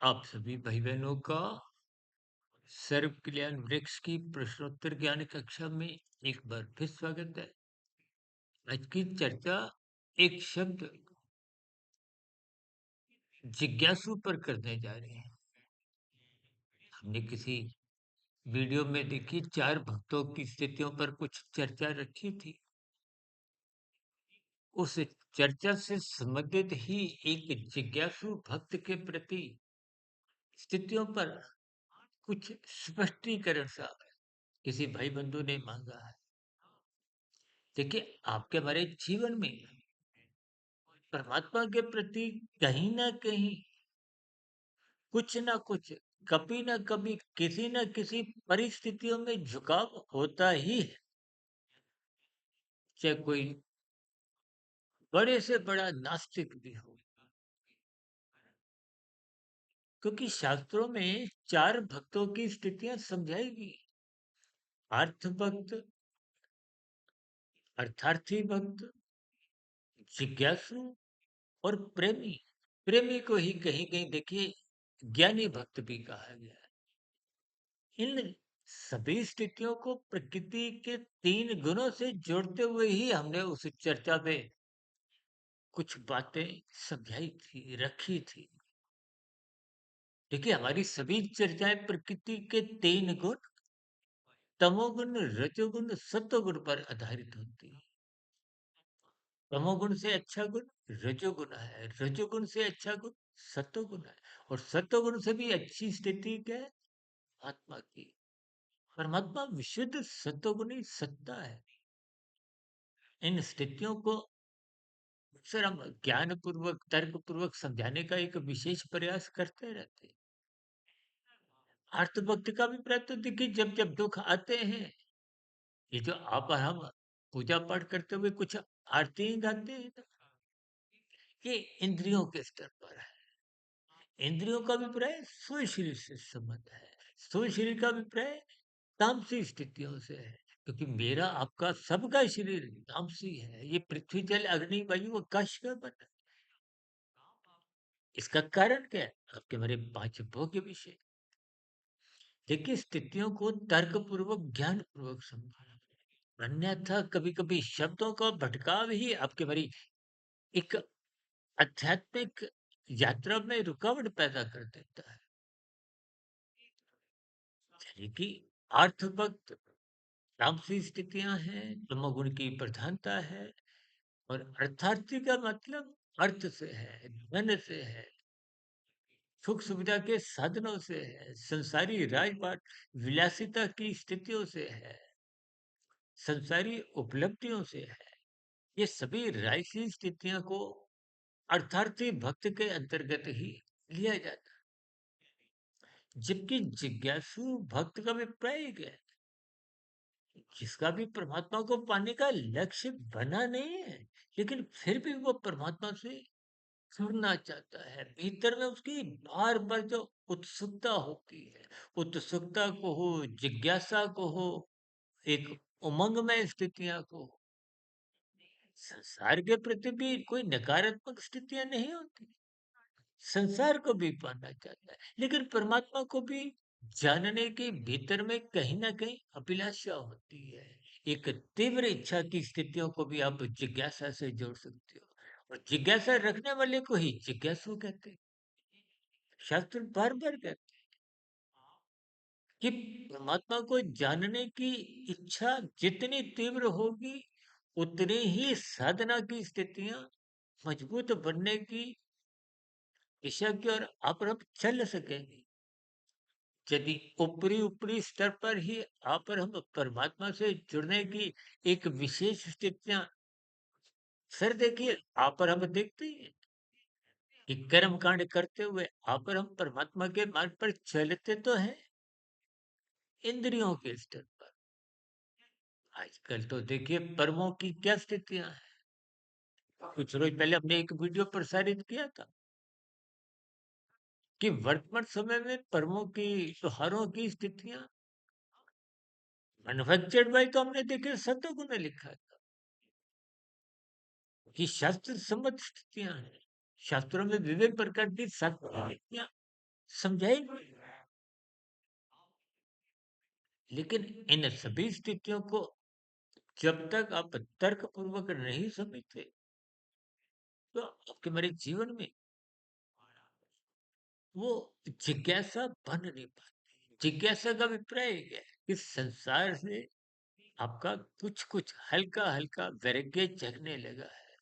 आप सभी भाई बहनों का सर्व कल्याण वृक्ष की प्रश्नोत्तर ज्ञान कक्षा में एक बार फिर स्वागत है। आज की चर्चा एक शब्द जिज्ञासु पर करने जा रहे हैं। हमने किसी वीडियो में देखी 4 भक्तों की स्थितियों पर कुछ चर्चा रखी थी। उस चर्चा से संबंधित ही एक जिज्ञासु भक्त के प्रति स्थितियों पर कुछ स्पष्टीकरण सा किसी भाई बंधु ने मांगा है। देखिए, आपके हमारे जीवन में परमात्मा के प्रति कहीं न कहीं कुछ न कुछ, कभी न कभी, किसी न किसी परिस्थितियों में झुकाव होता ही है। चाहे कोई बड़े से बड़ा नास्तिक भी हो। क्योंकि शास्त्रों में 4 भक्तों की स्थितियाँ समझाई गई। अर्थ भक्त, अर्थार्थी भक्त, जिज्ञासु और प्रेमी। प्रेमी को ही कहीं-कहीं देखिए ज्ञानी भक्त भी कहा गया है। इन सभी स्थितियों को प्रकृति के 3 गुणों से जोड़ते हुए ही हमने उस चर्चा में कुछ बातें समझाई थी, रखी थी। देखिए, हमारी सभी चर्चाएँ प्रकृति के 3 गुण तमोगुण, रजोगुण, सत्वगुण पर आधारित होती है। तमोगुण से अच्छा गुण रजोगुण है, रजोगुण से अच्छा गुण सत्वगुण है और सत्वगुण से भी अच्छी स्थिति क्या है? आत्मा की। परमात्मा विशुद्ध सत्वगुणी सत्ता है। इन स्थितियों को अक्सर हम ज्ञानपूर्वक, तर्कपूर्वक समझाने का एक विशेष प्रयास करते रहते हैं। अर्थभक्ति का भी प्रयत्न देखिए, जब-जब दुःख आते हैं, ये जो आप और हम पूजा पाठ करते हुए कुछ आरती गाते हैं ना, ये इंद्रियों के स्तर पर है। इंद्रियों का अभिप्राय स्थूल शरीर से संबंध है। स्थूल शरीर का अभिप्राय तामसी स्थितियों से है। क्योंकि मेरा आपका सबका शरीर तामसी है। ये पृथ्वी, जल, अग्नि, वायु, आकाश का बना है। इसका कारण क्या है? आपके हमारे 5 भोग्य विषय। देखिए, स्थितियों को तर्कपूर्वक, ज्ञानपूर्वक समझिए। अन्यथा कभी-कभी शब्दों का भटकाव ही आपके हमारी एक आध्यात्मिक यात्रा में रुकावट पैदा कर देता है। यानी कि अर्थवक्त तामसी स्थितियां हैं, तमोगुण की प्रधानता है और अर्थार्थी का मतलब अर्थ से है, धन से है, सुख सुविधा के साधनों से है, संसारी राजपाट विलासिता की स्थितियों से है, संसारी उपलब्धियों से है। ये सभी राजसी स्थितियों को अर्थार्थी भक्त के अंतर्गत ही लिया जाता है। जबकि जिज्ञासु भक्त का अभिप्राय क्या है? जिसका भी परमात्मा को पाने का लक्ष्य बना नहीं है, लेकिन फिर भी वो परमात्मा से जुड़ना चाहता है। भीतर में उसकी बार-बार जो उत्सुकता होती है, उत्सुकता को हो, जिज्ञासा को हो, एक उमंगमय स्थितियाँ को हो। संसार के प्रति भी कोई नकारात्मक स्थितियाँ नहीं होती। संसार को भी पाना चाहता है, लेकिन परमात्मा को भी जानने के भीतर में कहीं न कहीं अभिलाषा होती है। एक तीव्र इच्छा की स्थितियों को भी आप जिज्ञासा से जोड़ सकते हो और जिज्ञासा रखने वाले को ही जिज्ञासु कहते हैं। शास्त्र बार-बार कहते हैं कि परमात्मा को जानने की इच्छा जितनी तीव्र होगी, उतनी ही साधना की स्थितियाँ मजबूत बनने की दिशा की ओर आप और हम चल सकेंगे। यदि ऊपरी-ऊपरी स्तर पर ही आप और हम परमात्मा से जुड़ने की एक विशेष स्थितियाँ फिर देखिए, आप और हम देखते हैं कि कर्म कांड करते हुए आप और हम परमात्मा के मार्ग पर चलते तो हैं, इंद्रियों के स्तर पर। आजकल तो देखिए कर्मों की क्या स्थितियाँ हैं। कुछ रोज पहले हमने एक वीडियो प्रसारित किया था कि वर्तमान समय में कर्मों की, त्योहारों की स्थितियाँ मैन्युफैक्चर्ड बाय तो हमने देखिए शतकों में लिखा है। ये शास्त्र सम्मत स्थितियाँ हैं। शास्त्रों में विभिन्न प्रकार की शक्तियाँ समझाएँगे। लेकिन इन सभी स्थितियों को जब तक आप तर्कपूर्वक नहीं समझते, तो आपके हमारे जीवन में वो जिज्ञासा बन नहीं पाती। जिज्ञासा का अभिप्राय क्या है? कि संसार से आपका कुछ-कुछ, हल्का-हल्का वैराग्य जगने लगा है।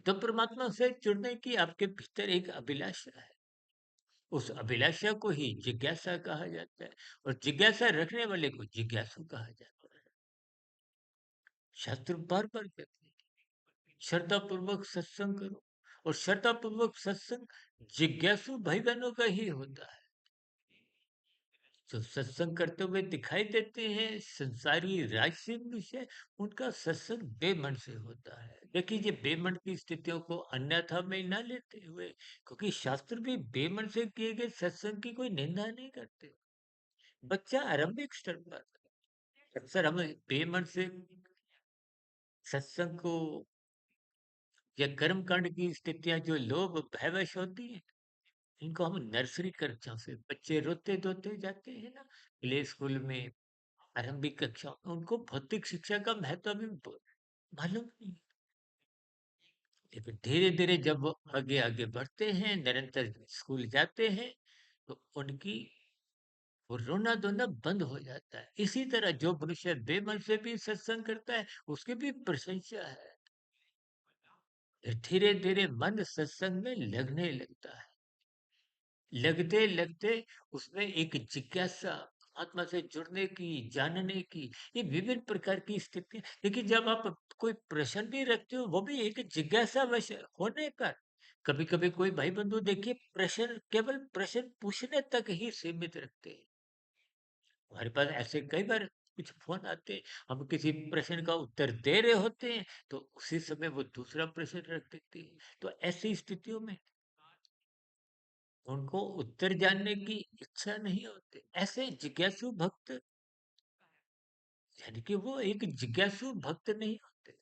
तो परमात्मा से जुड़ने की आपके भीतर एक अभिलाषा है। उस अभिलाषा को ही जिज्ञासा कहा जाता है और जिज्ञासा रखने वाले को जिज्ञासु कहा जाता है। शास्त्र बार-बार कहते हैं, श्रद्धापूर्वक सत्संग करो और श्रद्धापूर्वक सत्संग जिज्ञासु भाई-बहनों का ही होता है। जो सत्संग करते हुए दिखाई देते हैं संसारी राजसी विषय, उनका सत्संग बेमन से होता है। देखिए ये बेमन की स्थितियों को अन्यथा में ना लेते हुए, क्योंकि शास्त्र भी बेमन से किए गए सत्संग की कोई निंदा नहीं करते। बच्चा आरंभिक स्तर पर अक्सर हम बेमन से सत्संग को या कर्म कांड की स्थितियां जो लोभ भयवश होती हैं, इनको हम नर्सरी कक्षा से बच्चे रोते धोते जाते हैं ना प्ले स्कूल में, आरंभिक कक्षा में, उनको भौतिक शिक्षा का महत्व अभी मालूम नहीं। लेकिन धीरे धीरे जब वो आगे आगे बढ़ते हैं, निरंतर स्कूल जाते हैं, तो उनकी वो रोना धोना बंद हो जाता है। इसी तरह जो मनुष्य बेमन से भी सत्संग करता है, उसकी भी प्रशंसा है। धीरे धीरे मन सत्संग में लगने लगता है। लगते लगते उसमें एक जिज्ञासा, आत्मा से जुड़ने की, जानने की, ये विभिन्न प्रकार की स्थिति। देखिए जब आप कोई प्रश्न भी रखते हो, वो भी एक जिज्ञासा वश होने पर। कभी कभी कोई भाई बंधु देखिए प्रश्न केवल प्रश्न पूछने तक ही सीमित रखते हैं। हमारे पास ऐसे कई बार कुछ फोन आते हैं, हम किसी प्रश्न का उत्तर दे रहे होते हैं, तो उसी समय वो दूसरा प्रश्न रख देते हैं। तो ऐसी स्थितियों में उनको उत्तर जानने की इच्छा नहीं होती। ऐसे जिज्ञासु भक्त, यानी कि वो एक जिज्ञासु भक्त नहीं होते।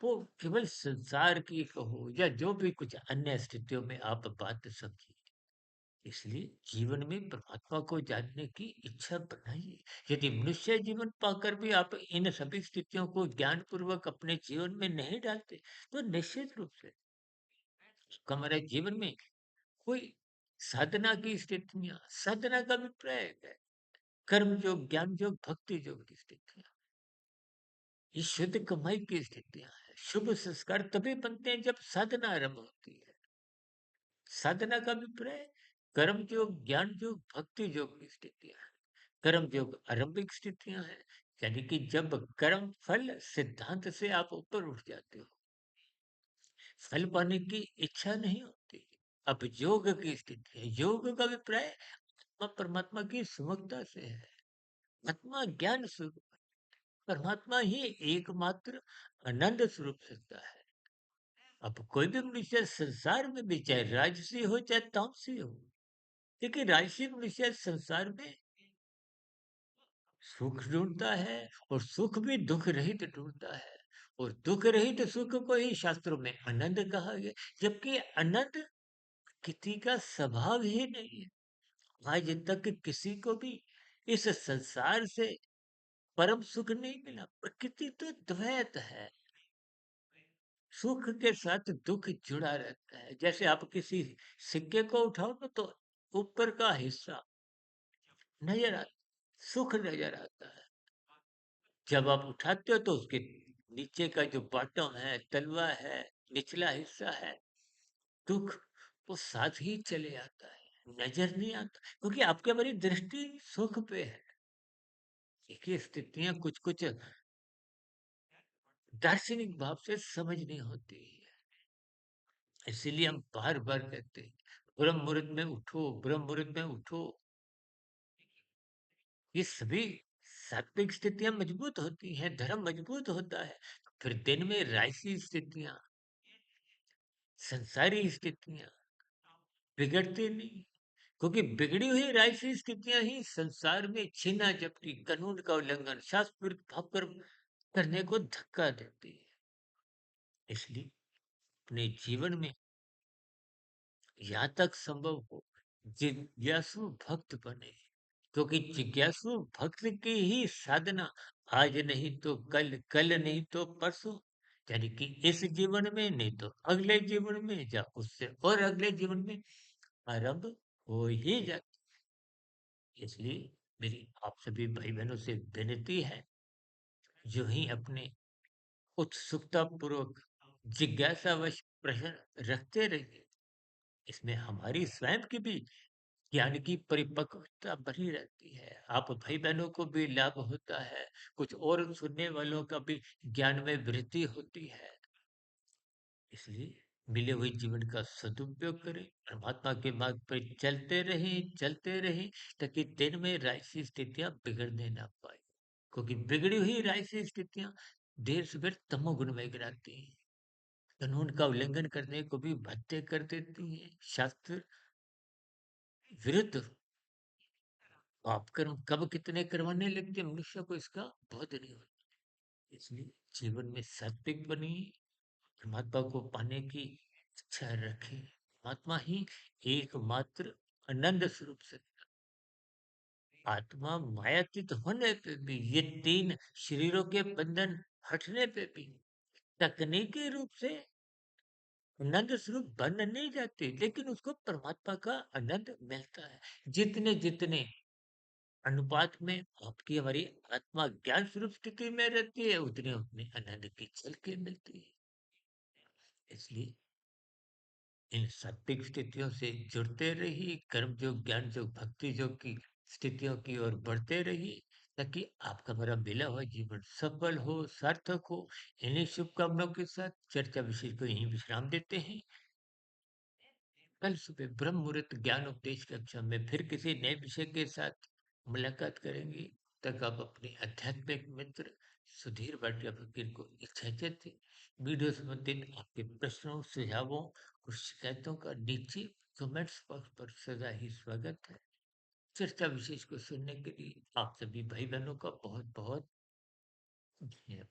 वो केवल संसार की कहो या जो भी कुछ अन्य स्थितियों में आप बात समझिए। इसलिए जीवन में परमात्मा को जानने की इच्छा बनाइए। यदि मनुष्य जीवन पाकर भी आप इन सभी स्थितियों को ज्ञान पूर्वक अपने जीवन में नहीं डालते, तो निश्चित रूप से हमारे जीवन में कोई साधना की स्थितियां, साधना का अभिप्राय है कर्म योग, ज्ञान योग, भक्ति योग की स्थितियां, ये शुद्ध कमाई की स्थितियां हैं। शुभ संस्कार तभी बनते हैं जब साधना आरंभ होती है। साधना का अभिप्राय कर्म योग, ज्ञान योग, भक्ति योग की स्थितियां हैं। कर्म योग आरंभिक स्थितियां हैं, यानी कि जब कर्म फल सिद्धांत से आप ऊपर उठ जाते हो, फल पाने की इच्छा नहीं होती। अब योग की स्थिति है, योग का अभिप्राय आत्मा परमात्मा की सुमुखता से है। आत्मा ज्ञान स्वरूप, परमात्मा ही एकमात्र आनंद स्वरूप सत्ता है। अब कोई भी मनुष्य संसार में भी चाहे राजसी हो चाहे तामसी हो, देखिए राजसी मनुष्य संसार में सुख ढूंढता है और सुख भी दुख रहित ढूंढता है। और दुख रहित सुख को ही शास्त्रों में आनंद कहा गया, जबकि आनंद किसी का स्वभाव ही नहीं है। आज तक किसी को भी इस संसार से परम सुख नहीं मिला। प्रकृति तो द्वैत है, सुख के साथ दुख जुड़ा रहता है। जैसे आप किसी सिक्के को उठाओ ना, तो ऊपर का हिस्सा नजर आता, सुख नजर आता है। जब आप उठाते हो तो उसके नीचे का जो बॉटम है, तलवा है, निचला हिस्सा है, दुख, वो साथ ही चले आता है, नजर नहीं आता, क्योंकि आपकी हमारी दृष्टि सुख पे है। देखिए स्थितियां कुछ कुछ दार्शनिक भाव से समझनी होती है। इसीलिए हम बार बार कहते हैं ब्रह्म मुहूर्त में उठो, ब्रह्म मुहूर्त में उठो। ये सभी सात्विक स्थितियां मजबूत होती हैं, धर्म मजबूत होता है। फिर दिन में राजसी स्थितियां, संसारी स्थितियां बिगड़ती नहीं, क्योंकि बिगड़ी हुई राजसी स्थितियां ही संसार में छीना झपटी, कानून का उल्लंघन, शास्त्र विरुद्ध भाव करने को धक्का देती है। इसलिए अपने जीवन में यहाँ तक संभव हो जिज्ञासु भक्त बने, क्योंकि जिज्ञासु भक्त की ही साधना आज नहीं तो कल, कल नहीं तो परसों, यानी कि इस जीवन में नहीं तो अगले जीवन में, या उससे और अगले जीवन में आरंभ हो ही जाती। इसलिए मेरी आप सभी भाई बहनों से विनती है, जो ही अपने उत्सुकता पूर्वक जिज्ञासावश प्रश्न रखते रहिए। इसमें हमारी स्वयं की भी ज्ञान की परिपक्वता बनी रहती है। आप भाई-बहनों को भी लाभ होता है, कुछ और सुनने वालों का भी ज्ञान में वृद्धि होती है। इसलिए मिले हुए जीवन का सदुपयोग करें, परमात्मा के मार्ग पर चलते रहें, ताकि दिन में राशि स्थितियाँ बिगड़ने ना पाए। क्योंकि बिगड़ी हुई राशि स्थितियाँ देर सवेर तमोगुण में गिराती हैं। कानून का उल्लंघन करने को भी बाध्य कर देती हैं। शास्त्र विरुद्ध पाप कर्म कब कितने करवाने लगते हैं, मनुष्य को इसका बोध नहीं होता। इसलिए जीवन में सात्विक बनिए, परमात्मा को पाने की इच्छा रखें। परमात्मा ही एकमात्र आनंद स्वरूप से, आत्मा मायातीत होने पे भी, ये तीन शरीरों के बंधन हटने पे भी तकनीकी रूप से आनंद स्वरूप बन नहीं जाती, लेकिन उसको परमात्मा का आनंद मिलता है। जितने जितने अनुपात में आपकी हमारी आत्मा ज्ञान स्वरूप स्थिति में रहती है, उतने उतने आनंद की झलकें मिलती है। इसलिए इन सात्विक स्थितियों से जुड़ते रहिए, कर्म योग, ज्ञान योग, भक्ति योग की स्थितियों की ओर बढ़ते रहिए, ताकि आपका मेरा मिला हुआ जीवन सफल हो, सार्थक हो। इन्हीं शुभकामनाओं के साथ चर्चा विषय को यहीं विश्राम देते हैं। कल सुबह ब्रह्म मुहूर्त ज्ञान उपदेश कक्षा में फिर किसी नए विषय के साथ मुलाकात करेंगे। तक आप अपने आध्यात्मिक मित्र सुधीर भाटिया फकीर को इजाजत दें। वीडियो संबंधित आपके प्रश्नों, सुझावों और शिकायतों का नीचे कमेंट्स बॉक्स पर सदा ही स्वागत है। चर्चा विशेष को सुनने के लिए आप सभी भाई बहनों का बहुत बहुत धन्यवाद।